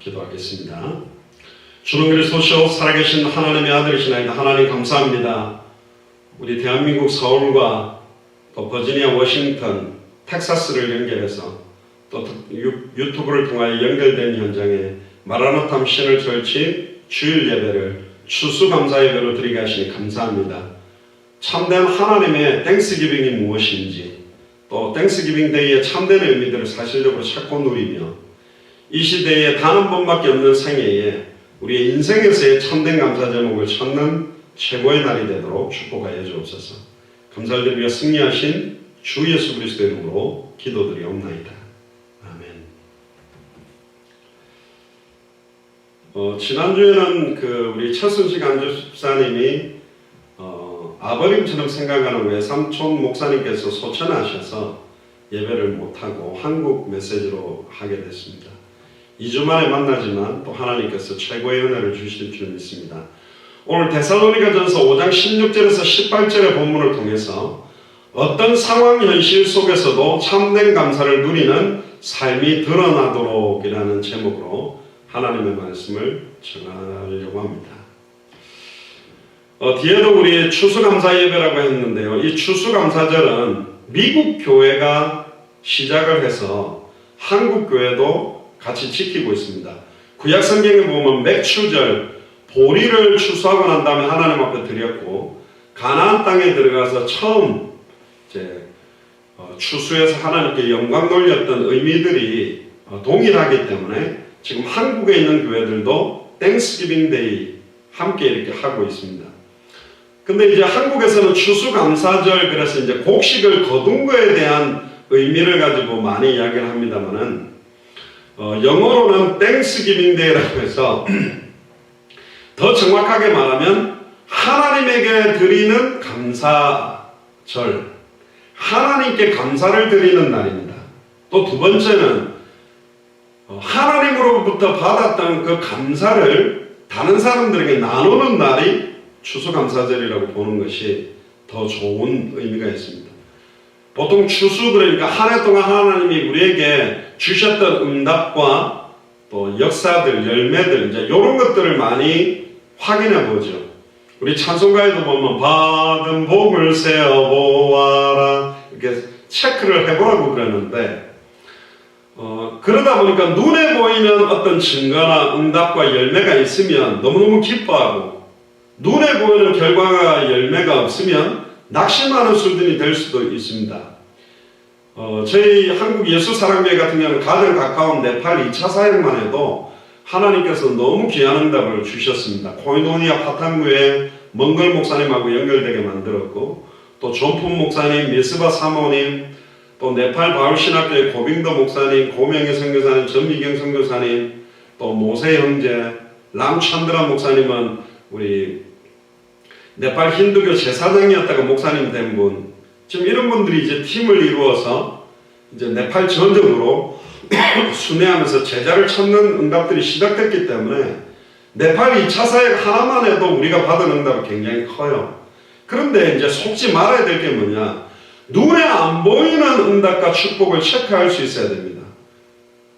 기도하겠습니다. 주는 그리스도시요 살아계신 하나님의 아들이시나이다. 하나님 감사합니다. 우리 대한민국 서울과 또 버지니아, 워싱턴, 텍사스를 연결해서 또 유튜브를 통하여 연결된 현장에 마라나타 미션을 절치 주일 예배를 추수감사 예배로 드리게 하시니 감사합니다. 참된 하나님의 땡스기빙이 무엇인지 또 땡스기빙 데이의 참된 의미들을 사실적으로 찾고 누리며 이 시대에 단 한 번밖에 없는 생애에 우리의 인생에서의 참된 감사 제목을 찾는 최고의 날이 되도록 축복하여 주옵소서. 감사를 드리며 승리하신 주 예수 그리스도의 이름으로 기도드리옵나이다. 아멘. 지난주에는 우리 최순식 안주사님이 아버님처럼 생각하는 외삼촌 목사님께서 소천하셔서 예배를 못하고 한국 메시지로 하게 됐습니다. 2주 만에 만나지만 또 하나님께서 최고의 은혜를 주실 줄 믿습니다. 오늘 데살로니가전서 5장 16절에서 18절의 본문을 통해서 어떤 상황 현실 속에서도 참된 감사를 누리는 삶이 드러나도록 이라는 제목으로 하나님의 말씀을 전하려고 합니다. 뒤에도 우리 추수감사 예배라고 했는데요. 이 추수감사절은 미국 교회가 시작을 해서 한국 교회도 같이 지키고 있습니다. 구약 성경에 보면 맥추절, 보리를 추수하고 난 다음에 하나님 앞에 드렸고 가나안 땅에 들어가서 처음 추수해서 하나님께 영광 돌렸던 의미들이 동일하기 때문에 지금 한국에 있는 교회들도 땡스기빙 데이 함께 이렇게 하고 있습니다. 근데 이제 한국에서는 추수감사절, 그래서 이제 곡식을 거둔 거에 대한 의미를 가지고 많이 이야기를 합니다만은 영어로는 땡스기빙 데이라고 해서 더 정확하게 말하면 하나님에게 드리는 감사절, 하나님께 감사를 드리는 날입니다. 또 두 번째는 하나님으로부터 받았던 그 감사를 다른 사람들에게 나누는 날이 추수감사절이라고 보는 것이 더 좋은 의미가 있습니다. 보통 추수, 그러니까 한 해 동안 하나님이 우리에게 주셨던 응답과 또 역사들, 열매들, 이제 이런 것들을 많이 확인해 보죠. 우리 찬송가에도 보면 받은 복을 세어보아라 이렇게 체크를 해보라고 그러는데 그러다 보니까 눈에 보이는 어떤 증거나 응답과 열매가 있으면 너무너무 기뻐하고 눈에 보이는 결과가 열매가 없으면 낙심하는 수준이 될 수도 있습니다. 저희 한국 예수사랑교회 같은 경우는 가장 가까운 네팔 2차 사역만 해도 하나님께서 너무 귀한 응답을 주셨습니다. 코이노니아 파탄교회 멍걸 목사님하고 연결되게 만들었고 또 존푼 목사님, 미스바 사모님, 또 네팔 바울신학교의 고빙더 목사님, 고명희 선교사님, 전미경 선교사님, 또 모세 형제, 람찬드라 목사님은 우리 네팔 힌두교 제사장이었다가 목사님 된 분, 지금 이런 분들이 이제 팀을 이루어서 이제 네팔 전역으로 순회하면서 제자를 찾는 응답들이 시작됐기 때문에 네팔 2차 사역 하나만 해도 우리가 받은 응답이 굉장히 커요. 그런데 이제 속지 말아야 될 게 뭐냐, 눈에 안 보이는 응답과 축복을 체크할 수 있어야 됩니다.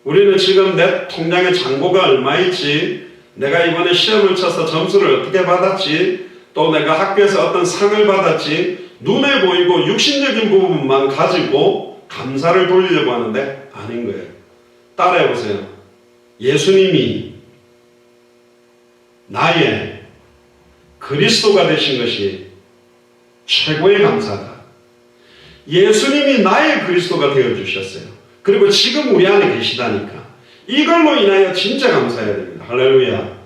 우리는 지금 내 통장에 잔고가 얼마인지, 내가 이번에 시험을 쳐서 점수를 어떻게 받았지, 또 내가 학교에서 어떤 상을 받았지, 눈에 보이고 육신적인 부분만 가지고 감사를 돌리려고 하는데 아닌 거예요. 따라해보세요. 예수님이 나의 그리스도가 되신 것이 최고의 감사다. 예수님이 나의 그리스도가 되어주셨어요. 그리고 지금 우리 안에 계시다니까. 이걸로 인하여 진짜 감사해야 됩니다. 할렐루야.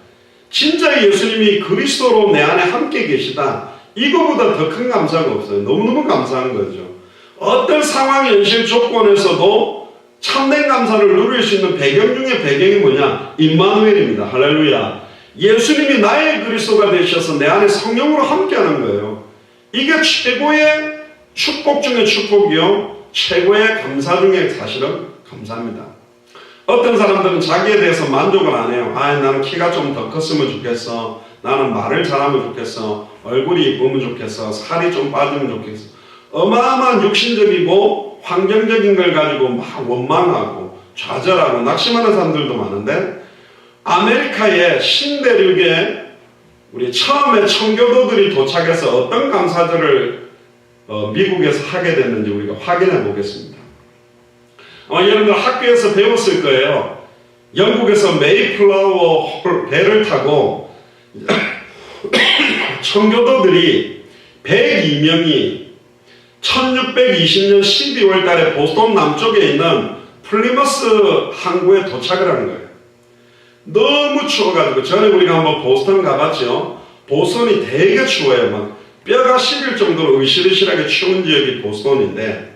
진짜 예수님이 그리스도로 내 안에 함께 계시다. 이거보다 더 큰 감사가 없어요. 너무너무 감사한 거죠. 어떤 상황, 현실 조건에서도 참된 감사를 누릴 수 있는 배경 중에 배경이 뭐냐? 임마누엘입니다. 할렐루야. 예수님이 나의 그리스도가 되셔서 내 안에 성령으로 함께하는 거예요. 이게 최고의 축복 중에 축복이요, 최고의 감사 중에 사실은 감사합니다. 어떤 사람들은 자기에 대해서 만족을 안 해요. 나는 키가 좀 더 컸으면 좋겠어. 나는 말을 잘하면 좋겠어. 얼굴이 이쁘면 좋겠어. 살이 좀 빠지면 좋겠어. 어마어마한 육신적이고 환경적인 걸 가지고 막 원망하고 좌절하고 낙심하는 사람들도 많은데, 아메리카의 신대륙에 우리 처음에 청교도들이 도착해서 어떤 감사절을 미국에서 하게 됐는지 우리가 확인해 보겠습니다. 여러분들 학교에서 배웠을 거예요. 영국에서 메이플라워 배를 타고 청교도들이 102명이 1620년 12월 달에 보스턴 남쪽에 있는 플리머스 항구에 도착을 하는 거예요. 너무 추워가지고, 전에 우리가 한번 보스턴 가봤죠. 보스턴이 되게 추워요. 막 뼈가 시릴 정도로 으실으실하게 추운 지역이 보스턴인데,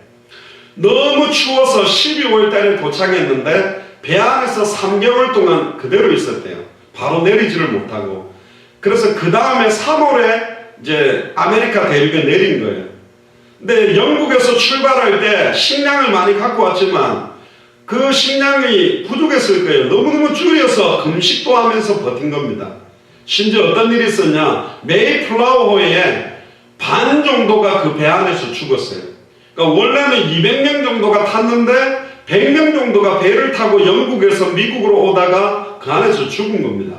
너무 추워서 12월 달에 도착했는데 배 안에서 3개월 동안 그대로 있었대요. 바로 내리지를 못하고. 그래서 그 다음에 3월에 이제 아메리카 대륙에 내린 거예요. 근데 영국에서 출발할 때 식량을 많이 갖고 왔지만 그 식량이 부족했을 거예요. 너무너무 줄여서 금식도 하면서 버틴 겁니다. 심지어 어떤 일이 있었냐, 메이플라워호에 반 정도가 그 배 안에서 죽었어요. 그러니까 원래는 200명 정도가 탔는데 100명 정도가 배를 타고 영국에서 미국으로 오다가 그 안에서 죽은 겁니다.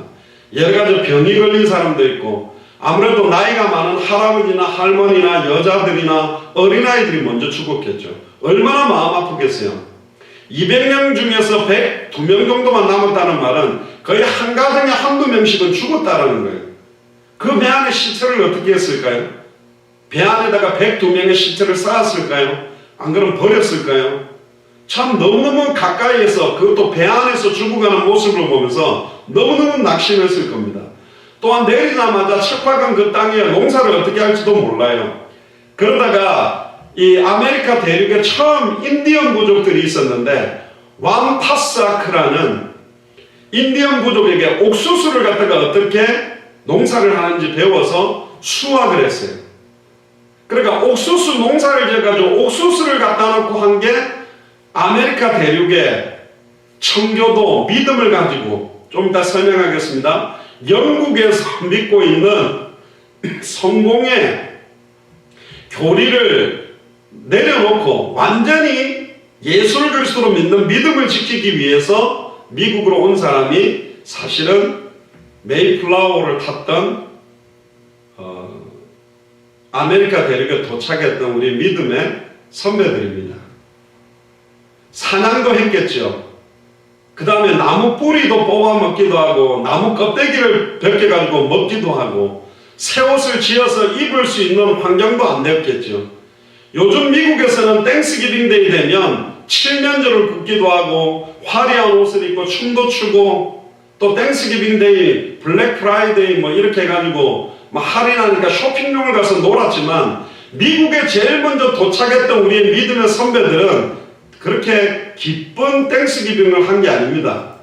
여러 가지 병이 걸린 사람도 있고, 아무래도 나이가 많은 할아버지나 할머니나 여자들이나 어린아이들이 먼저 죽었겠죠. 얼마나 마음 아프겠어요. 200명 중에서 102명 정도만 남았다는 말은 거의 한 가정에 한두 명씩은 죽었다라는 거예요. 그 배 안에 시체를 어떻게 했을까요? 배 안에다가 102명의 시체를 쌓았을까요? 안 그러면 버렸을까요? 참 너무너무 가까이에서, 그것도 배 안에서 죽어가는 모습을 보면서 너무너무 낙심했을 겁니다. 또한 내리자마자 척박한 그 땅에 농사를 어떻게 할지도 몰라요. 그러다가 이 아메리카 대륙에 처음 인디언 부족들이 있었는데, 완타사크라는 인디언 부족에게 옥수수를 갖다가 어떻게 농사를 하는지 배워서 수확을 했어요. 그러니까 옥수수 농사를 지어가지고 옥수수를 갖다 놓고 한 게 아메리카 대륙의 청교도 믿음을 가지고, 좀 이따 설명하겠습니다. 영국에서 믿고 있는 성공의 교리를 내려놓고 완전히 예수 그리스도로 믿는 믿음을 지키기 위해서 미국으로 온 사람이 사실은 메이플라워를 탔던 아메리카 대륙에 도착했던 우리 믿음의 선배들입니다. 사냥도 했겠죠. 그 다음에 나무 뿌리도 뽑아 먹기도 하고, 나무 껍데기를 벗겨가지고 먹기도 하고, 새 옷을 지어서 입을 수 있는 환경도 안 되었겠죠. 요즘 미국에서는 땡스기빙 데이 되면 칠면조를 굽기도 하고, 화려한 옷을 입고 춤도 추고, 또 땡스기빙 데이, 블랙 프라이데이 뭐 이렇게 해가지고 막 할인하니까 쇼핑용을 가서 놀았지만, 미국에 제일 먼저 도착했던 우리의 믿음의 선배들은 그렇게 기쁜 땡스기빙을 한 게 아닙니다.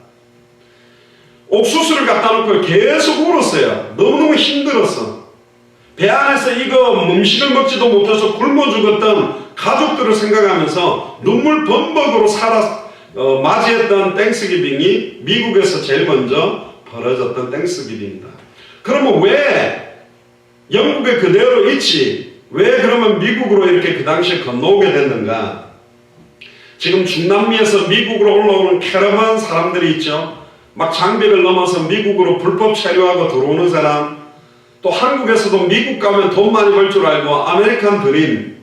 옥수수를 갖다 놓고 계속 울었어요. 너무너무 힘들었어. 배 안에서 이거 음식을 먹지도 못해서 굶어 죽었던 가족들을 생각하면서 눈물 범벅으로 맞이했던 땡스기빙이 미국에서 제일 먼저 벌어졌던 땡스기빙이다. 그러면 왜 영국에 그대로 있지, 왜 그러면 미국으로 이렇게 그 당시에 건너오게 됐는가? 지금 중남미에서 미국으로 올라오는 캐러반 사람들이 있죠. 막 장벽을 넘어서 미국으로 불법 체류하고 들어오는 사람, 또 한국에서도 미국 가면 돈 많이 벌 줄 알고 아메리칸 드림,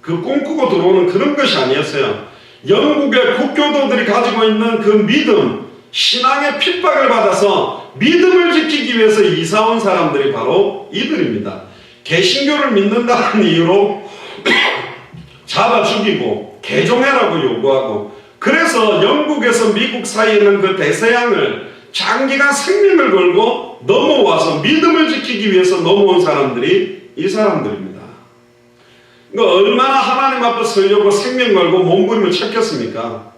그 꿈꾸고 들어오는 그런 것이 아니었어요. 영국의 국교도들이 가지고 있는 그 믿음, 신앙의 핍박을 받아서 믿음을 지키기 위해서 이사온 사람들이 바로 이들입니다. 개신교를 믿는다는 이유로 잡아 죽이고 개종해라고 요구하고, 그래서 영국에서 미국 사이에 있는 그 대서양을 장기간 생명을 걸고 넘어와서 믿음을 지키기 위해서 넘어온 사람들이 이 사람들입니다. 그러니까 얼마나 하나님 앞에 서려고 생명 걸고 몸부림을 쳤겠습니까?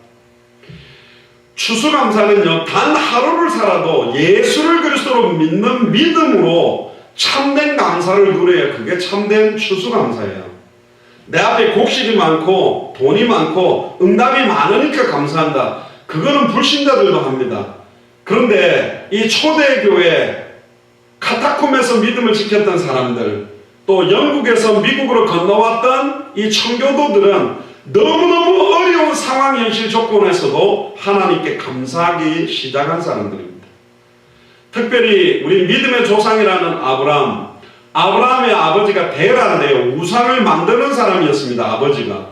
추수감사는요, 단 하루를 살아도 예수를 그리스도로 믿는 믿음으로 참된 감사를 누려야 그게 참된 추수감사예요. 내 앞에 곡식이 많고 돈이 많고 응답이 많으니까 감사한다. 그거는 불신자들도 합니다. 그런데 이 초대교회 카타콤에서 믿음을 지켰던 사람들, 또 영국에서 미국으로 건너왔던 이 청교도들은 너무너무 어려운 상황 현실 조건에서도 하나님께 감사하기 시작한 사람들입니다. 특별히 우리 믿음의 조상이라는 아브라함의 아버지가 데라인데요. 우상을 만드는 사람이었습니다. 아버지가.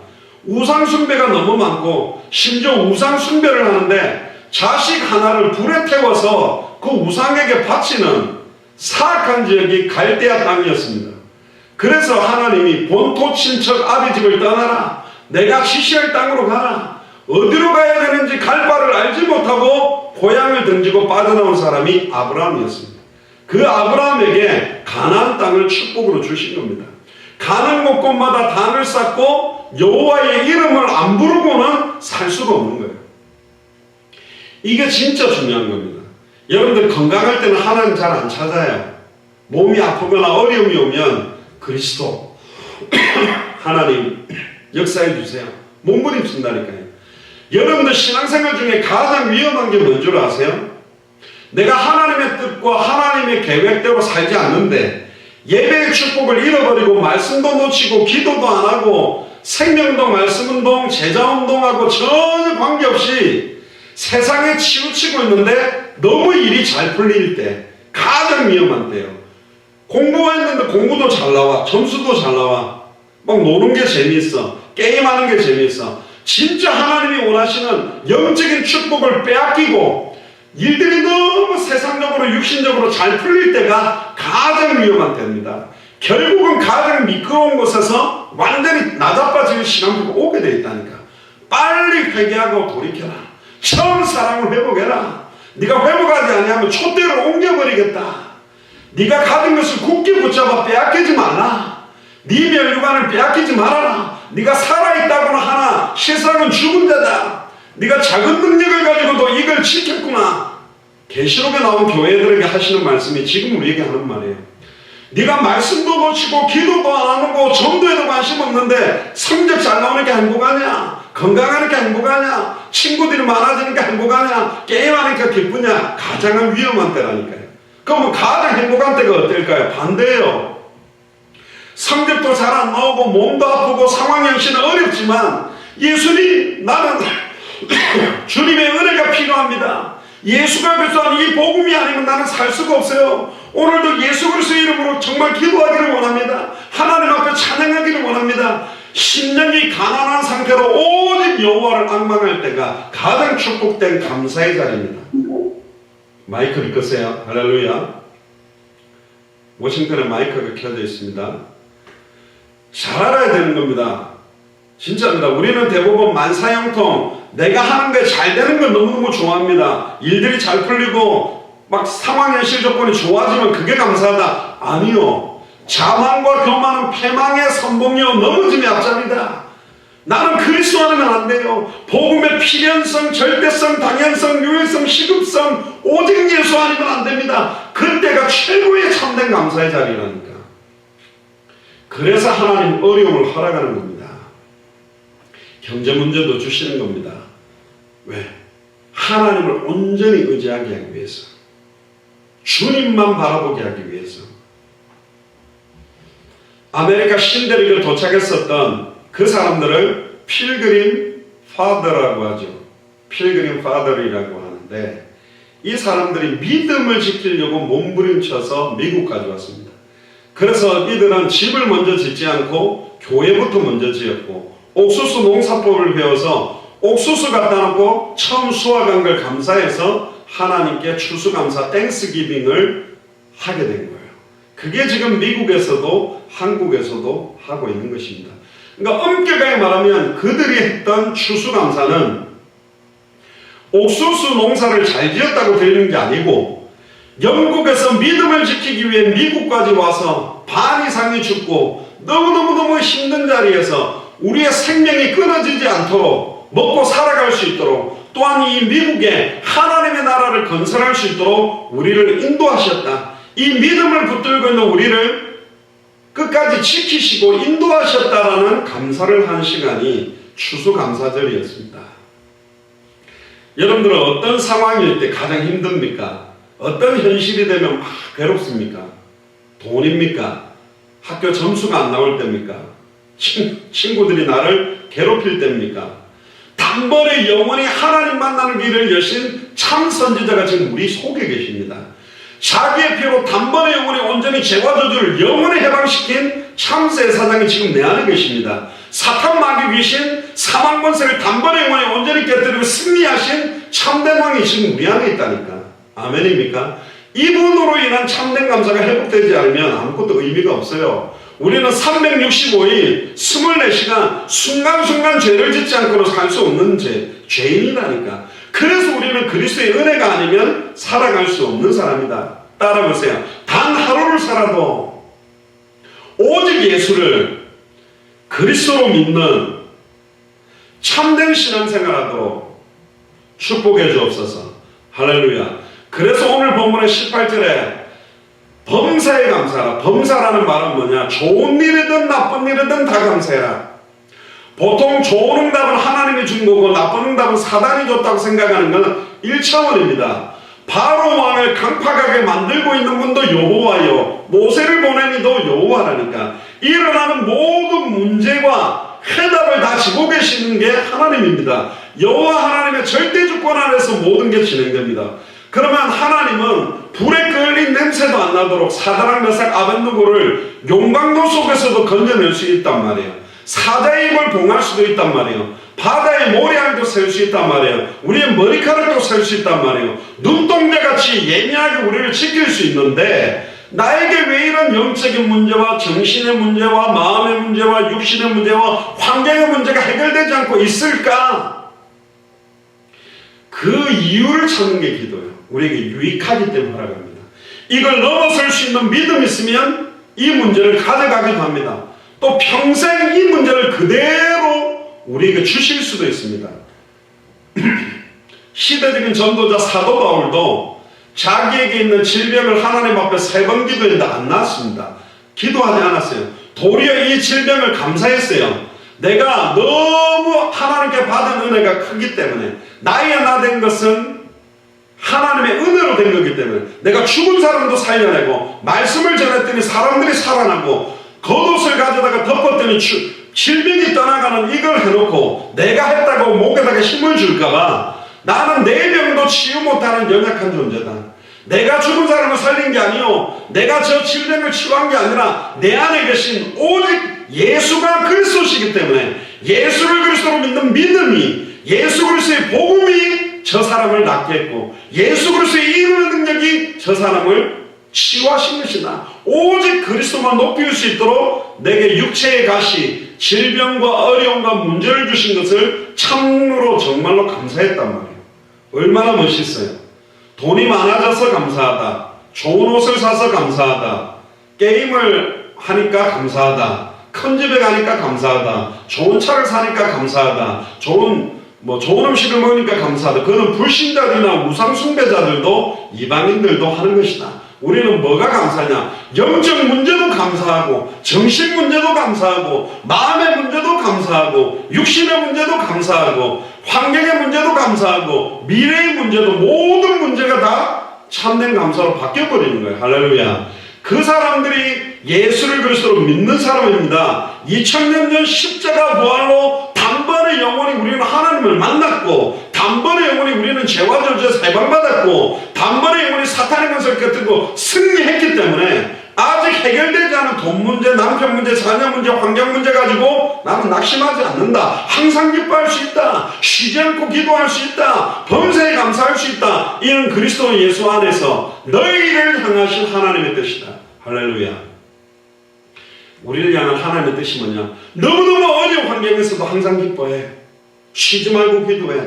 우상 숭배가 너무 많고 심지어 우상 숭배를 하는데 자식 하나를 불에 태워서 그 우상에게 바치는 사악한 지역이 갈대아 땅이었습니다. 그래서 하나님이 본토 친척 아비집을 떠나라. 내가 지시할 땅으로 가라. 어디로 가야 되는지 갈 바를 알지 못하고 고향을 던지고 빠져나온 사람이 아브라함이었습니다. 그 아브라함에게 가나안 땅을 축복으로 주신 겁니다. 가는 곳곳마다 단을 쌓고 여호와의 이름을 안 부르고는 살 수가 없는 거예요. 이게 진짜 중요한 겁니다. 여러분들 건강할 때는 하나님 잘 안 찾아요. 몸이 아프거나 어려움이 오면 그리스도 하나님 역사해 주세요. 몸부림친다니까요. 여러분들 신앙생활 중에 가장 위험한 게 뭔 줄 아세요? 내가 하나님의 뜻과 하나님의 계획대로 살지 않는데 예배의 축복을 잃어버리고 말씀도 놓치고 기도도 안 하고 생명운동, 말씀운동, 제자운동하고 전혀 관계없이 세상에 치우치고 있는데 너무 일이 잘 풀릴 때 가장 위험한 때요. 공부했는데 공부도 잘 나와, 점수도 잘 나와, 막 노는 게 재미있어, 게임하는 게 재미있어. 진짜 하나님이 원하시는 영적인 축복을 빼앗기고 일들이 너무 세상적으로 육신적으로 잘 풀릴 때가 가장 위험한 때입니다. 결국은 가장 미끄러운 곳에서 완전히 나자빠질 시간부가 오게 되어 있다니까. 빨리 회개하고 돌이켜라. 처음 사랑을 회복해라. 네가 회복하지 아니하면 촛대를 옮겨버리겠다. 네가 가진 것을 굳게 붙잡아 빼앗기지 말라. 네 멸류관을 빼앗기지 말아라. 네가 살아있다고는 하나 실상은 죽은 자다. 네가 작은 능력을 가지고도 이걸 지켰구나. 계시록에 나온 교회들에게 하시는 말씀이 지금 우리에게 하는 말이에요. 네가 말씀도 놓치고 기도도 안 하고 전도에도 관심 없는데 성적 잘 나오니까 행복하냐? 건강하니까 행복하냐? 친구들이 많아지니까 행복하냐? 게임하니까 기쁘냐? 가장 위험한 때라니까요. 그러면 가장 행복한 때가 어떨까요? 반대예요. 성적도 잘 안 나오고 몸도 아프고 상황 현실은 어렵지만 예수님, 나는 주님의 은혜가 필요합니다. 예수가 그리스도한 이 복음이 아니면 나는 살 수가 없어요. 오늘도 예수 그리스도의 이름으로 정말 기도하기를 원합니다. 하나님 앞에 찬양하기를 원합니다. 심령이 가난한 상태로 오직 여호와를 앙망할 때가 가장 축복된 감사의 자리입니다. 마이크를 끄세요. 할렐루야. 워싱턴에 마이크가 켜져 있습니다. 잘 알아야 되는 겁니다. 진짜입니다. 우리는 대부분 만사형통, 내가 하는 게 잘 되는 걸 너무너무 좋아합니다. 일들이 잘 풀리고 막 상황 현실 조건이 좋아지면 그게 감사하다. 아니요. 자만과 교만은 패망의 선봉이요 넘어짐의 앞잡이다. 나는 그리스도 안에는 안 돼요. 복음의 필연성, 절대성, 당연성, 유일성, 시급성 오직 예수 아니면 안 됩니다. 그때가 최고의 참된 감사의 자리라니까. 그래서 하나님 어려움을 허락하는 겁니다. 경제 문제도 주시는 겁니다. 왜? 하나님을 온전히 의지하게 하기 위해서. 주님만 바라보게 하기 위해서. 아메리카 신대륙에 도착했었던 그 사람들을 필그림 파더라고 하죠. 필그림 파더리라고 하는데 이 사람들이 믿음을 지키려고 몸부림쳐서 미국까지 왔습니다. 그래서 이들은 집을 먼저 짓지 않고 교회부터 먼저 지었고 옥수수 농사법을 배워서 옥수수 갖다 놓고 처음 수확한 걸 감사해서 하나님께 추수감사 땡스기빙을 하게 된 거예요. 그게 지금 미국에서도 한국에서도 하고 있는 것입니다. 그러니까 엄격하게 말하면 그들이 했던 추수감사는 옥수수 농사를 잘 지었다고 드리는 게 아니고 영국에서 믿음을 지키기 위해 미국까지 와서 반 이상이 죽고 너무너무 힘든 자리에서 우리의 생명이 끊어지지 않도록 먹고 살아갈 수 있도록 또한 이 미국에 하나님의 나라를 건설할 수 있도록 우리를 인도하셨다. 이 믿음을 붙들고 있는 우리를 끝까지 지키시고 인도하셨다라는 감사를 한 시간이 추수감사절이었습니다. 여러분들은 어떤 상황일 때 가장 힘듭니까? 어떤 현실이 되면 막 괴롭습니까? 돈입니까? 학교 점수가 안 나올 때입니까? 친구들이 나를 괴롭힐 때입니까? 단번에 영원히 하나님 만나는 길을 여신 참 선지자가 지금 우리 속에 계십니다. 자기의 피로 단번에 영혼이 온전히 죄와 저주를 영원히 해방시킨 참새 사장이 지금 내 안에 계십니다. 사탄 마귀 귀신 사망 권세를 단번에 영혼이 온전히 깨뜨리고 승리하신 참된 왕이 지금 우리 안에 있다니까. 아멘입니까? 이분으로 인한 참된 감사가 회복되지 않으면 아무것도 의미가 없어요. 우리는 365일 24시간 순간순간 죄를 짓지 않고는 살 수 없는 죄인이라니까. 그래서 우리는 그리스도의 은혜가 아니면 살아갈 수 없는 사람이다. 따라보세요. 단 하루를 살아도 오직 예수를 그리스도로 믿는 참된 신앙생활하도록 축복해 주옵소서. 할렐루야. 그래서 오늘 본문의 18절에 범사에 감사하라. 범사라는 말은 뭐냐? 좋은 일이든 나쁜 일이든 다 감사해라. 보통 좋은 응답은 하나님이 준 거고 나쁜 응답은 사단이 줬다고 생각하는 것은 1차원입니다. 바로 왕을 강팍하게 만들고 있는 분도 여호와요, 모세를 보낸 이도 여호와라니까. 일어나는 모든 문제와 해답을 다 지고 계시는 게 하나님입니다. 여호와 하나님의 절대 주권 안에서 모든 게 진행됩니다. 그러면 하나님은 불에 끌린 냄새도 안 나도록 사드락 메삭 아벳느고를 용광로 속에서도 건져낼 수 있단 말이에요. 사자의 입을 봉할 수도 있단 말이에요. 바다의 모래알도 셀 수 있단 말이에요. 우리의 머리카락도 셀 수 있단 말이에요. 눈동자같이 예민하게 우리를 지킬 수 있는데 나에게 왜 이런 영적인 문제와 정신의 문제와 마음의 문제와 육신의 문제와 환경의 문제가 해결되지 않고 있을까? 그 이유를 찾는 게 기도예요. 우리에게 유익하기 때문에 허락합니다. 이걸 넘어설 수 있는 믿음이 있으면 이 문제를 가져가기도 합니다. 또 평생 이 문제를 그대로 우리에게 주실 수도 있습니다. 시대적인 전도자 사도 바울도 자기에게 있는 질병을 하나님 앞에 3번 기도했는데 안 나았습니다. 기도하지 않았어요. 도리어 이 질병을 감사했어요. 내가 너무 하나님께 받은 은혜가 크기 때문에, 나의 나 된 것은 하나님의 은혜로 된 거기 때문에, 내가 죽은 사람도 살려내고 말씀을 전했더니 사람들이 살아나고 겉옷을 가져다가 덮었더니 질병이 떠나가는 이걸 해놓고 내가 했다고 목에다가 힘을 줄까봐 나는 내 병도 치유 못하는 연약한 존재다. 내가 죽은 사람을 살린 게 아니요, 내가 저 질병을 치유한 게 아니라 내 안에 계신 오직 예수가 그리스도시기 때문에 예수를 그리스도로 믿는 믿음이, 예수 그리스도의 복음이 저 사람을 낫게 했고 예수 그리스도의 이루는 능력이 저 사람을 치유하신 것이다. 오직 그리스도만 높일 수 있도록 내게 육체의 가시, 질병과 어려움과 문제를 주신 것을 참으로 정말로 감사했단 말이에요. 얼마나 멋있어요. 돈이 많아져서 감사하다, 좋은 옷을 사서 감사하다, 게임을 하니까 감사하다, 큰 집에 가니까 감사하다, 좋은 차를 사니까 감사하다, 좋은 음식을 먹으니까 감사하다. 그거는 불신자들이나 우상숭배자들도 이방인들도 하는 것이다. 우리는 뭐가 감사하냐? 영적 문제도 감사하고, 정신 문제도 감사하고, 마음의 문제도 감사하고, 육신의 문제도 감사하고, 환경의 문제도 감사하고, 미래의 문제도, 모든 문제가 다 참된 감사로 바뀌어버리는 거예요. 할렐루야. 그 사람들이 예수를 그리스도로 믿는 사람입니다. 2000년 전 십자가 부활로 단번에 영원히 우리는 하나님을 만났고, 단번에 영원히 우리는 죄와 저주에서 해방받았고, 단번에 영원히 사탄의 권세를 깨뜨리고 승리했기 때문에 아직 해결되지 않은 돈 문제, 남편 문제, 자녀 문제, 환경 문제 가지고 나는 낙심하지 않는다. 항상 기뻐할 수 있다. 쉬지 않고 기도할 수 있다. 범사에 감사할 수 있다. 이는 그리스도 예수 안에서 너희를 향하신 하나님의 뜻이다. 할렐루야. 우리를 향한 하나님의 뜻이 뭐냐? 너무너무 어려운 환경에서도 항상 기뻐해. 쉬지 말고 기도해.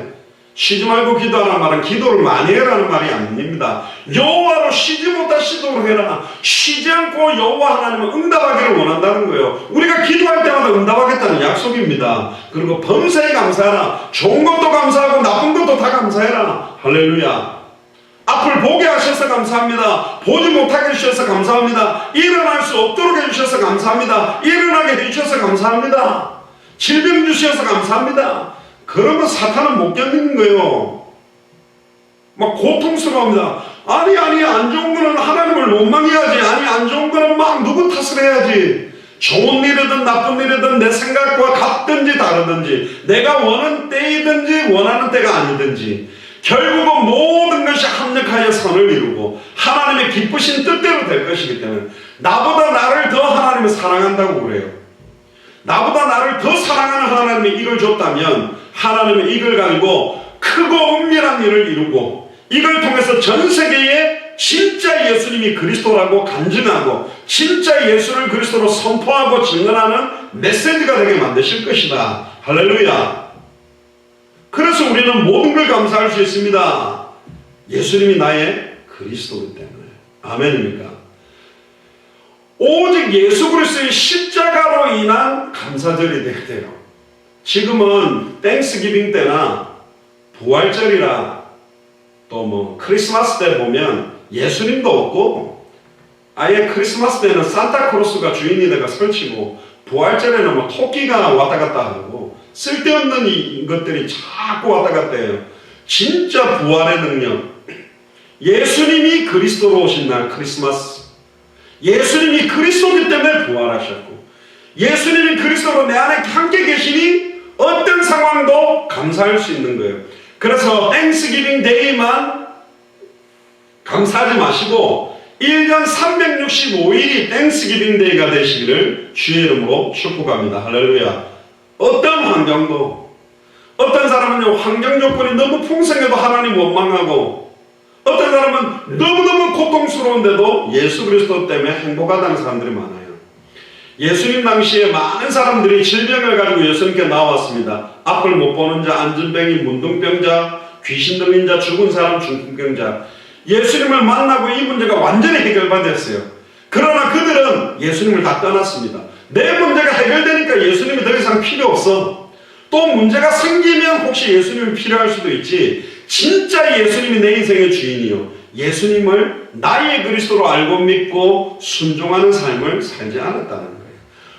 쉬지 말고 기도하라는 말은 기도를 많이 해라는 말이 아닙니다. 여호와로 쉬지 못할 시도를 해라. 쉬지 않고 여호와 하나님은 응답하기를 원한다는 거예요. 우리가 기도할 때마다 응답하겠다는 약속입니다. 그리고 범사에 감사하라. 좋은 것도 감사하고 나쁜 것도 다 감사해라. 할렐루야. 앞을 보게 하셔서 감사합니다. 보지 못하게 해주셔서 감사합니다. 일어날 수 없도록 해주셔서 감사합니다. 일어나게 해주셔서 감사합니다. 질병 주셔서 감사합니다. 그러면 사탄은 못 견디는 거예요. 막 고통스러워합니다. 아니 안 좋은 거는 하나님을 원망해야지. 아니 안 좋은 거는 막 누구 탓을 해야지. 좋은 일이든 나쁜 일이든 내 생각과 같든지 다르든지, 내가 원하는 때이든지 원하는 때가 아니든지, 결국은 모든 것이 합력하여 완벽하여 선을 이루고 하나님의 기쁘신 뜻대로 될 것이기 때문에 나보다 나를 더 하나님을 사랑한다고 그래요. 나보다 나를 더 사랑하는 하나님이 이걸 줬다면 하나님은 이걸 가지고 크고 은밀한 일을 이루고 이걸 통해서 전 세계에 진짜 예수님이 그리스도라고 간증하고 진짜 예수를 그리스도로 선포하고 증언하는 메시지가 되게 만드실 것이다. 할렐루야. 그래서 우리는 모든 걸 감사할 수 있습니다. 예수님이 나의 그리스도이기 때문에. 아멘입니까? 오직 예수 그리스도의 십자가로 인한 감사절이 되게 돼요. 지금은 땡스기빙 때나 부활절이라 또 뭐 크리스마스 때 보면 예수님도 없고 아예 크리스마스 때는 산타크로스가 주인이 돼가 설치고 부활절에는 뭐 토끼가 왔다 갔다 하고 쓸데없는 것들이 자꾸 왔다 갔다 해요. 진짜 부활의 능력, 예수님이 그리스도로 오신 날 크리스마스, 예수님이 그리스도이기 때문에 부활하셨고 예수님이 그리스도로 내 안에 함께 계시니 어떤 상황도 감사할 수 있는 거예요. 그래서 땡스기빙 데이만 감사하지 마시고 1년 365일이 땡스기빙 데이가 되시기를 주의 이름으로 축복합니다. 할렐루야. 어떤 환경도, 어떤 사람은 환경 조건이 너무 풍성해도 하나님 원망하고 어떤 사람은 너무너무 고통스러운데도 예수 그리스도 때문에 행복하다는 사람들이 많아요. 예수님 당시에 많은 사람들이 질병을 가지고 예수님께 나왔습니다. 앞을 못 보는 자, 안전병이, 문둥병자, 귀신 들린 자, 죽은 사람, 중풍병자. 예수님을 만나고 이 문제가 완전히 해결받았어요. 그러나 그들은 예수님을 다 떠났습니다. 내 문제가 해결되니까 예수님이 더 이상 필요 없어. 또 문제가 생기면 혹시 예수님이 필요할 수도 있지. 진짜 예수님이 내 인생의 주인이요. 예수님을 나의 그리스도로 알고 믿고 순종하는 삶을 살지 않았다는 거예요.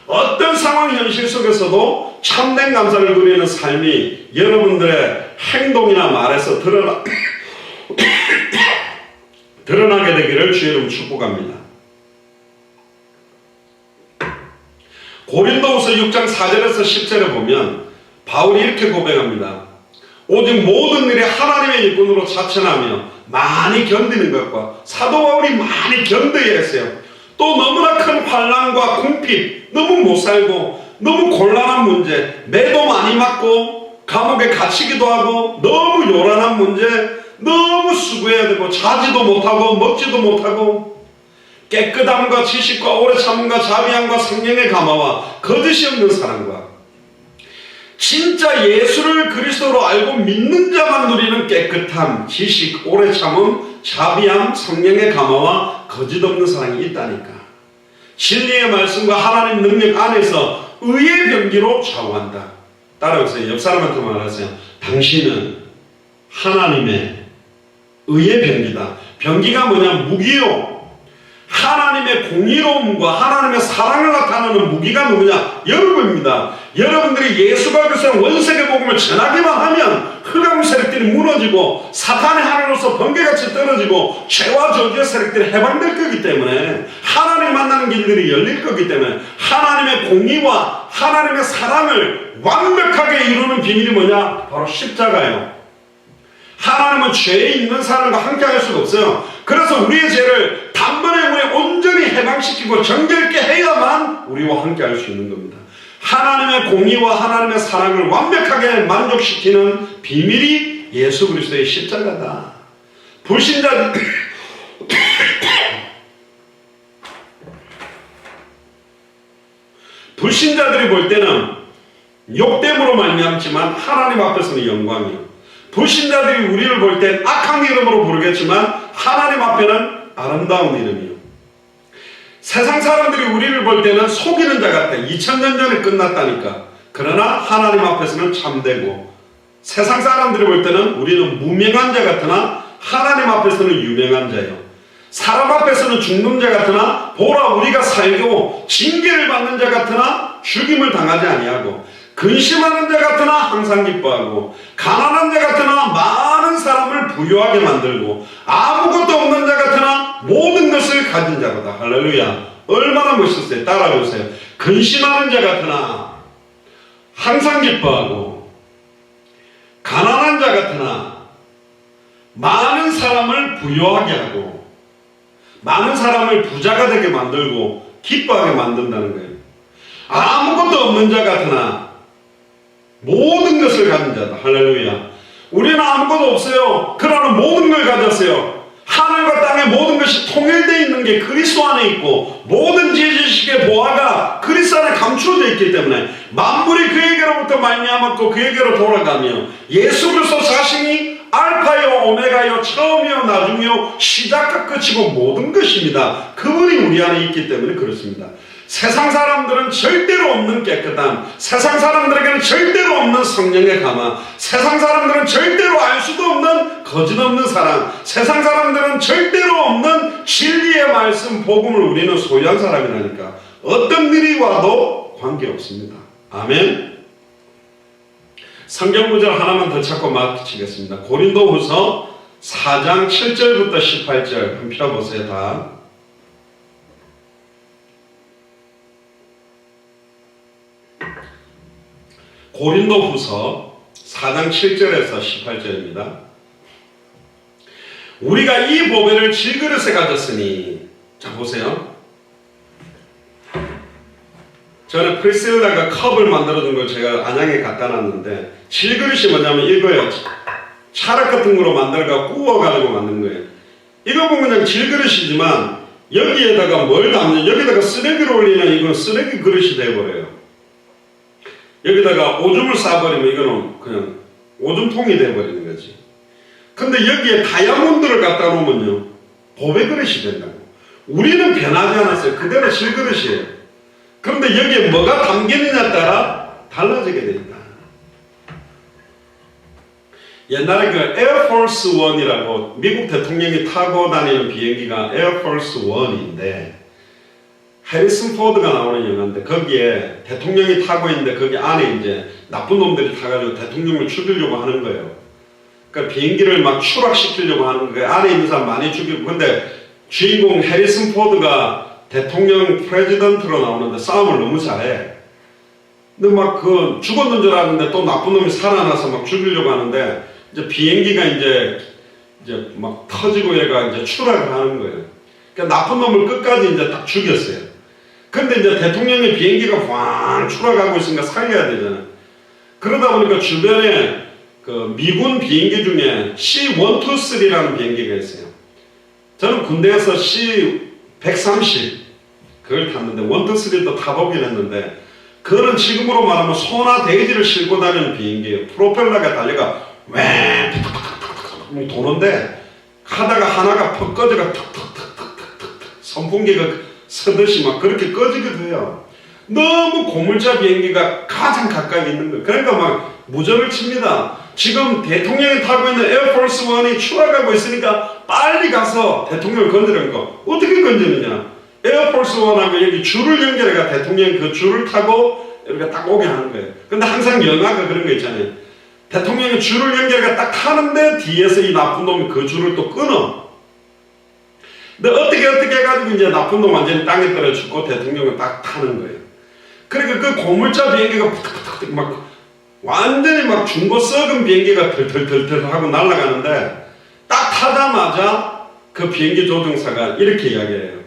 어떤 상황 현실 속에서도 참된 감사를 누리는 삶이 여러분들의 행동이나 말에서 드러나게 되기를 주의 이름으로 축복합니다. 고린도후서 6장 4절에서 10절에 보면 바울이 이렇게 고백합니다. 오직 모든 일에 하나님의 일꾼으로 자천하며 많이 견디는 것과 사도 바울이 많이 견뎌야 했어요. 또 너무나 큰 환난과 궁핍, 너무 못 살고 너무 곤란한 문제, 매도 많이 맞고 감옥에 갇히기도 하고 너무 요란한 문제, 너무 수고해야 되고 자지도 못하고 먹지도 못하고 깨끗함과 지식과 오래 참음과 자비함과 성령의 감화와 거짓이 없는 사랑과 진짜 예수를 그리스도로 알고 믿는 자만 누리는 깨끗함, 지식, 오래 참음, 자비함, 성령의 감화와 거짓 없는 사랑이 있다니까. 진리의 말씀과 하나님 능력 안에서 의의 병기로 좌우한다. 따라오세요. 옆 사람한테 말하세요. 당신은 하나님의 의의 병기다. 병기가 뭐냐? 무기요. 하나님의 공의로움과 하나님의 사랑을 나타내는 무기가 누구냐? 여러분입니다. 여러분들이 예수가 그리스도의 원색의 복음을 전하기만 하면 흑암 세력들이 무너지고 사탄의 하늘로서 번개같이 떨어지고 죄와 저주의 세력들이 해방될 거기 때문에 하나님 만나는 길들이 열릴 거기 때문에 하나님의 공의와 하나님의 사랑을 완벽하게 이루는 비밀이 뭐냐? 바로 십자가예요. 하나님은 죄에 있는 사람과 함께 할 수가 없어요. 그래서 우리의 죄를 단번에 우리 온전히 해방시키고 정결케 해야만 우리와 함께 할 수 있는 겁니다. 하나님의 공의와 하나님의 사랑을 완벽하게 만족시키는 비밀이 예수 그리스도의 십자가다. 불신자들이 볼 때는 욕됨으로 말미암지만 하나님 앞에서는 영광이요. 불신자들이 우리를 볼 땐 악한 이름으로 부르겠지만 하나님 앞에는 아름다운 이름이요. 세상 사람들이 우리를 볼 때는 속이는 자 같아. 2000년 전에 끝났다니까. 그러나 하나님 앞에서는 참되고 세상 사람들이 볼 때는 우리는 무명한 자 같으나 하나님 앞에서는 유명한 자요. 사람 앞에서는 죽는 자 같으나 보라 우리가 살고 징계를 받는 자 같으나 죽임을 당하지 아니하고 근심하는 자 같으나 항상 기뻐하고 가난한 자 같으나 많은 사람을 부유하게 만들고 아무것도 없는 자 같으나 모든 것을 가진 자로다. 할렐루야. 얼마나 멋있었어요. 따라해보세요. 근심하는 자 같으나 항상 기뻐하고 가난한 자 같으나 많은 사람을 부유하게 하고 많은 사람을 부자가 되게 만들고 기뻐하게 만든다는 거예요. 아무것도 없는 자 같으나 모든 것을 가진 자다. 할렐루야. 우리는 아무것도 없어요. 그러나 모든 걸 가졌어요. 하늘과 땅의 모든 것이 통일되어 있는 게 그리스도 안에 있고 모든 지식의 보화가 그리스도 안에 감추어져 있기 때문에 만물이 그에게로부터 말미암았고 그에게로 돌아가며 예수 그리스도 자신이 알파요 오메가요 처음이요 나중이요 시작과 끝이고 모든 것입니다. 그분이 우리 안에 있기 때문에 그렇습니다. 세상 사람들은 절대로 없는 깨끗함, 세상 사람들에게는 절대로 없는 성령의 감화, 세상 사람들은 절대로 알 수도 없는 거짓 없는 사랑, 세상 사람들은 절대로 없는 진리의 말씀 복음을 우리는 소유한 사람이라니까 어떤 일이 와도 관계없습니다. 아멘. 성경 구절 하나만 더 찾고 마치겠습니다. 고린도후서 4장 7절부터 18절 한번 펴보세요. 다. 고린도후서 4장 7절에서 18절입니다. 우리가 이 보배를 질그릇에 가졌으니, 자 보세요. 저는 프리실라가 컵을 만들어준 걸 제가 안양에 갖다 놨는데 질그릇이 뭐냐면 이거예요. 찰흙 같은 거로 만들어가 구워가지고 만든 거예요. 이거 보면 그냥 질그릇이지만 여기에다가 뭘 담는, 여기다가 쓰레기를 올리면 이건 쓰레기 그릇이 돼버려요. 여기다가 오줌을 싸버리면 이거는 그냥 오줌통이 돼버리는 거지. 근데 여기에 다이아몬드를 갖다 놓으면요 보배 그릇이 된다고. 우리는 변하지 않았어요. 그대로 질그릇이에요. 그런데 여기에 뭐가 담기느냐에 따라 달라지게 됩니다. 옛날에 그 에어포스 1이라고 미국 대통령이 타고 다니는 비행기가 에어포스 1인데 해리슨 포드가 나오는 영화인데 거기에 대통령이 타고 있는데 거기 안에 이제 나쁜 놈들이 타가지고 대통령을 죽이려고 하는 거예요. 그러니까 비행기를 막 추락시키려고 하는 거예요. 안에 있는 사람 많이 죽이고. 근데 주인공 해리슨 포드가 대통령 프레지던트로 나오는데 싸움을 너무 잘해. 근데 막 그 죽었는 줄 알았는데 또 나쁜 놈이 살아나서 막 죽이려고 하는데 이제 비행기가 이제 막 터지고 얘가 이제 추락을 하는 거예요. 그러니까 나쁜 놈을 끝까지 이제 딱 죽였어요. 근데 이제 대통령의 비행기가 확 추락하고 있으니까 살려야 되잖아요. 그러다 보니까 주변에 그 미군 비행기 중에 C-123라는 비행기가 있어요. 저는 군대에서 C-130 그걸 탔는데 123도 타보긴 했는데 그거는 지금으로 말하면 소나 대지를 싣고 다니는 비행기예요. 프로펠러가 달려가 왜 도는데 하다가 하나가 퍽 꺼져가 턱턱턱턱턱턱 선풍기가 서듯이 막 그렇게 꺼지게 돼요. 너무 고물차 비행기가 가장 가까이 있는 거예요. 그러니까 막 무전을 칩니다. 지금 대통령이 타고 있는 에어포스 1이 추락하고 있으니까 빨리 가서 대통령을 건드리는 거. 어떻게 건드느냐? 에어포스 1하고 여기 줄을 연결해가 대통령이 그 줄을 타고 이렇게 딱 오게 하는 거예요. 근데 항상 영화가 그런 거 있잖아요. 대통령이 줄을 연결해가 딱 타는데 뒤에서 이 나쁜 놈이 그 줄을 또 끊어. 근데 어떻게 해가지고 이제 나쁜 놈 완전히 땅에 떨어 죽고 대통령은 딱 타는 거예요. 그러니까 그 고물차 비행기가 막 완전히 막 중고 썩은 비행기가 덜덜덜덜 하고 날아가는데 딱 타자마자 그 비행기 조종사가 이렇게 이야기해요.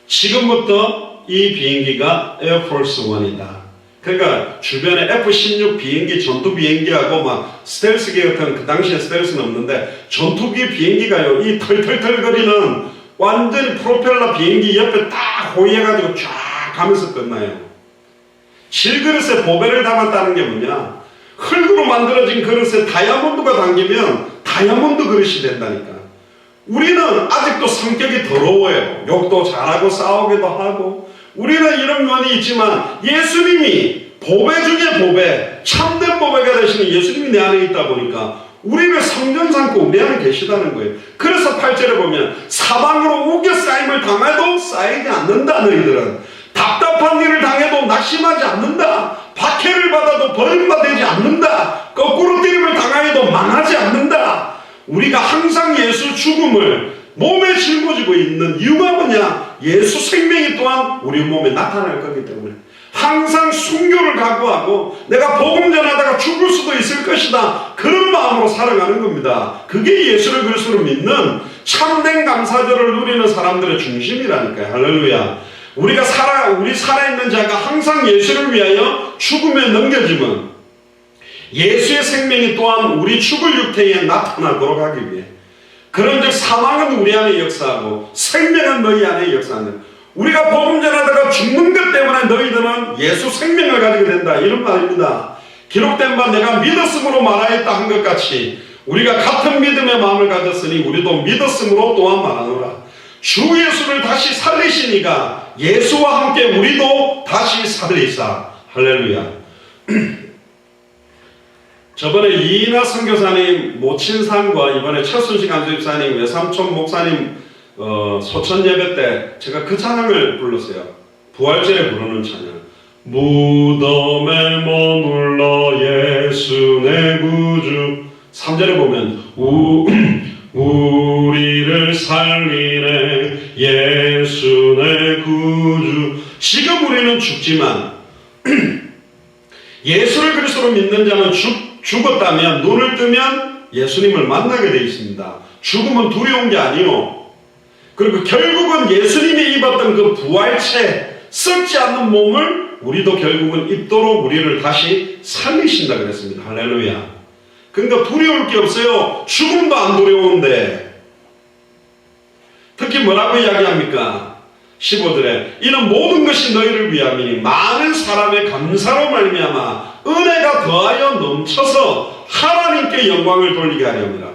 지금부터 이 비행기가 에어포스 1이다. 그러니까 주변에 F-16 비행기, 전투 비행기하고 막 스텔스기 같은 그 당시에 스텔스는 없는데 전투기 비행기가요. 이 털털털거리는 완전히 프로펠러 비행기 옆에 딱 호위해가지고 쫙 가면서 끝나요. 질그릇에 보배를 담았다는 게 뭐냐? 흙으로 만들어진 그릇에 다이아몬드가 담기면 다이아몬드 그릇이 된다니까. 우리는 아직도 성격이 더러워요. 욕도 잘하고 싸우기도 하고 우리는 이런 면이 있지만 예수님이 보배 중에 보배, 참된 보배가 되시는 예수님이 내 안에 있다 보니까 우리를 성전 삼고 우리 안에 계시다는 거예요. 그래서 8절에 보면 사방으로 우겨 쌓임을 당해도 쌓이지 않는다. 너희들은 답답한 일을 당해도 낙심하지 않는다. 박해를 받아도 버림받지 않는다. 거꾸로 때림을 당하여도 망하지 않는다. 우리가 항상 예수 죽음을 몸에 짊어지고 있는 이유가 뭐냐? 예수 생명이 또한 우리 몸에 나타날 거기 때문에 항상 순교를 각오하고 내가 복음 전하다가 죽을 수도 있을 것이다, 그런 마음으로 살아가는 겁니다. 그게 예수를 그리스도로 믿는 참된 감사절을 누리는 사람들의 중심이라니까요. 할렐루야. 우리 살아있는 자가 항상 예수를 위하여 죽음에 넘겨지면 예수의 생명이 또한 우리 죽을 육체에 나타나도록 하기 위해, 그런즉 사망은 우리 안에 역사하고 생명은 너희 안에 역사한다. 우리가 복음 전하다가 죽는 것 때문에 너희들은 예수 생명을 가지게 된다, 이런 말입니다. 기록된 바 내가 믿었으므로 말하였다 한 것 같이 우리가 같은 믿음의 마음을 가졌으니 우리도 믿었으므로 또한 말하노라. 주 예수를 다시 살리시니가 예수와 함께 우리도 다시 살리사. 할렐루야. 저번에 이인하 선교사님 모친상과 이번에 최순식 안수집사님, 외삼촌 목사님 소천 예배 때 제가 그 찬양을 불렀어요. 부활절에 부르는 찬양. 무덤에 머물러 예수 내 구주. 3절에 보면 우리를 살리네 예수 내 구주. 지금 우리는 죽지만 예수를 그리스도로 믿는 자는 죽었다면 눈을 뜨면 예수님을 만나게 되어 있습니다. 죽음은 두려운 게 아니요. 그리고 결국은 예수님이 입었던 그 부활체, 썩지 않는 몸을 우리도 결국은 입도록 우리를 다시 살리신다 그랬습니다. 할렐루야. 그러니까 두려울 게 없어요. 죽음도 안 두려운데. 특히 뭐라고 이야기합니까? 15절에 이는 모든 것이 너희를 위함이니 많은 사람의 감사로 말미암아 은혜가 더하여 넘쳐서 하나님께 영광을 돌리게 하려 합니다.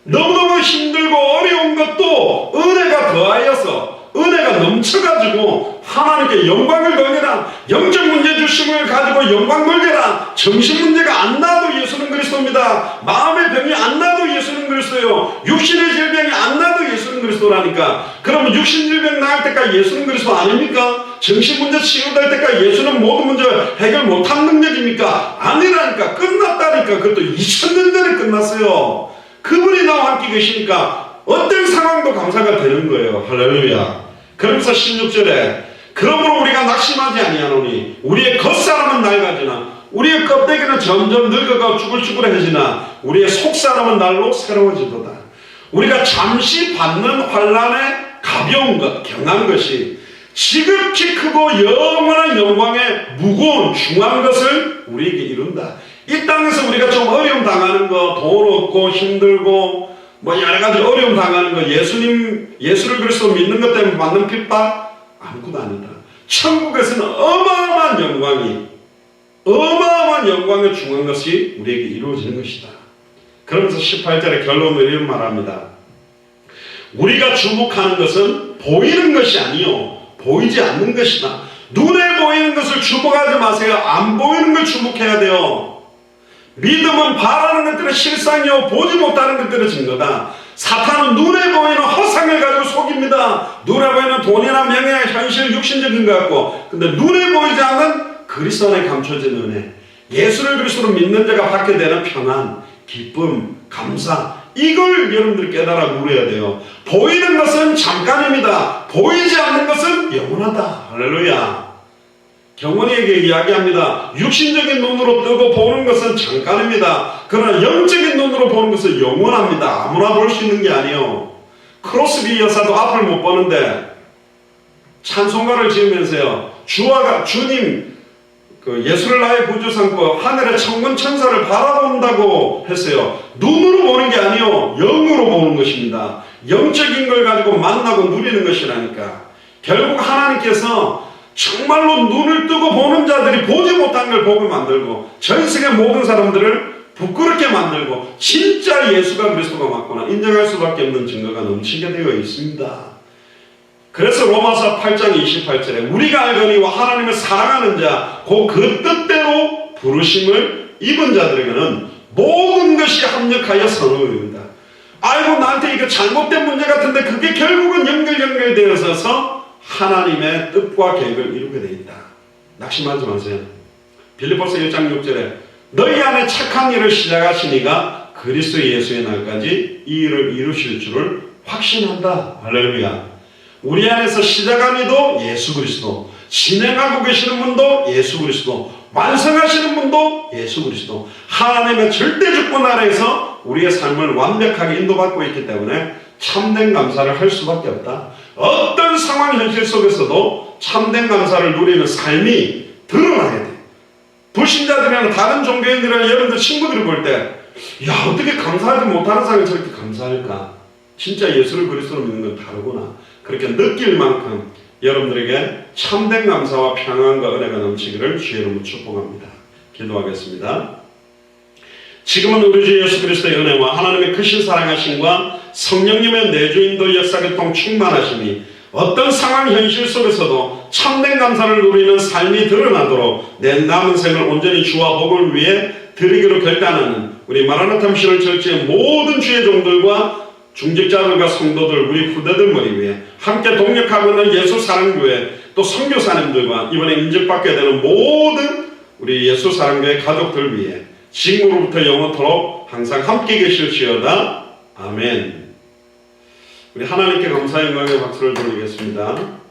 너무너무 힘들고 어려운 것도 은혜가 더하여서, 은혜가 넘쳐가지고 하나님께 영광을 돌려라. 영적 문제 주심을 가지고 영광 돌려라. 정신 문제가 안 나도 예수는 그리스도입니다. 마음의 병이 안 나도 예수는 그리스도요. 육신의 질병이 안 나도 예수는 그리스도라니까. 그러면 육신 질병 나을 때까지 예수는 그리스도 아닙니까? 정신 문제 치유될 때까지 예수는 모든 문제 해결 못한 능력입니까? 아니라니까. 끝났다니까. 그것도 2000년 전에 끝났어요. 그분이 나와 함께 계시니까 어떤 상황도 감사가 되는 거예요. 할렐루야. 그러면서 16절에 그러므로 우리가 낙심하지 아니하노니 우리의 겉사람은 낡아지나 우리의 껍데기는 점점 늙어가 쭈글쭈글해지나 우리의 속사람은 날로 새로워지도다. 우리가 잠시 받는 환난의 가벼운 것, 경한 것이 지극히 크고 영원한 영광의 무거운 중한 것을 우리에게 이룬다. 이 땅에서 우리가 좀 어려움 당하는 거, 돈 없고 힘들고 뭐 여러 가지 어려움 당하는 거, 예수를 그리스도 믿는 것 때문에 받는 핍박 아무것도 아니다. 천국에서는 어마어마한 영광의 중한 것이 우리에게 이루어지는 것이다. 그러면서 18절에 결론을 이런 말합니다. 우리가 주목하는 것은 보이는 것이 아니요 보이지 않는 것이다. 눈에 보이는 것을 주목하지 마세요. 안 보이는 걸 주목해야 돼요. 믿음은 바라는 것들은 실상이요 보지 못하는 것들은 증거다. 사탄은 눈에 보이는 허상을 가지고 속입니다. 눈에 보이는 돈이나 명예, 현실, 육신적인 것 같고, 근데 눈에 보이지 않는 그리스도 안에 감춰진 은혜, 예수를 그리스도로 믿는 자가 받게 되는 평안, 기쁨, 감사, 이걸 여러분들 깨달아 누려야 돼요. 보이는 것은 잠깐입니다. 보이지 않는 것은 영원하다. 할렐루야. 경원이에게 이야기합니다. 육신적인 눈으로 뜨고 보는 것은 잠깐입니다. 그러나 영적인 눈으로 보는 것은 영원합니다. 아무나 볼 수 있는 게 아니에요. 크로스비 여사도 앞을 못 보는데 찬송가를 지으면서요, 주님 예수를 나의 구주 삼고 하늘의 천군 천사를 바라본다고 했어요. 눈으로 보는 게 아니요 영으로 보는 것입니다. 영적인 걸 가지고 만나고 누리는 것이라니까. 결국 하나님께서 정말로 눈을 뜨고 보는 자들이 보지 못한 걸 보게 만들고 전 세계 모든 사람들을 부끄럽게 만들고 진짜 예수가 그리스도가 맞구나 인정할 수밖에 없는 증거가 넘치게 되어 있습니다. 그래서 로마서 8장 28절에 우리가 알거니와 하나님을 사랑하는 자 곧 그 뜻대로 부르심을 입은 자들에게는 모든 것이 합력하여 선을 이룬다. 아이고 나한테 이거 잘못된 문제 같은데 그게 결국은 연결되어서 하나님의 뜻과 계획을 이루게 되어 있다. 낙심하지 마세요. 빌립보서 1장 6절에 너희 안에 착한 일을 시작하시니가 그리스도 예수의 날까지 이 일을 이루실 줄을 확신한다. 할렐루야. 우리 안에서 시작한 이도 예수 그리스도, 진행하고 계시는 분도 예수 그리스도, 완성하시는 분도 예수 그리스도, 하나님의 절대 주권 아래에서 우리의 삶을 완벽하게 인도받고 있기 때문에 참된 감사를 할 수밖에 없다. 어떤 상황 현실 속에서도 참된 감사를 누리는 삶이 드러나야 돼. 불신자들이나 다른 종교인들이나 여러분들 친구들이 볼 때, 야, 어떻게 감사하지 못하는 사람이 저렇게 감사할까? 진짜 예수를 그리스도로 믿는 건 다르구나. 그렇게 느낄 만큼 여러분들에게 참된 감사와 평안과 은혜가 넘치기를 주의 이름으로 축복합니다. 기도하겠습니다. 지금은 우리 주 예수 그리스도의 은혜와 하나님의 크신 사랑하심과 성령님의 내주인도 역사교통 충만하심이 어떤 상황 현실 속에서도 참된 감사를 누리는 삶이 드러나도록 내 남은 생을 온전히 주와 복을 위해 드리기로 결단하는 우리 마라나타 미션을 절지의 모든 주의 종들과 중직자들과 성도들, 우리 후대들 머리 위에 함께 동역하고 있는 예수 사랑교회 또 선교사님들과 이번에 인정받게 되는 모든 우리 예수 사랑교회 가족들 위해 지금으로부터 영원토록 항상 함께 계실지어다. 아멘. 우리 하나님께 감사의 영광의 박수를 돌리겠습니다.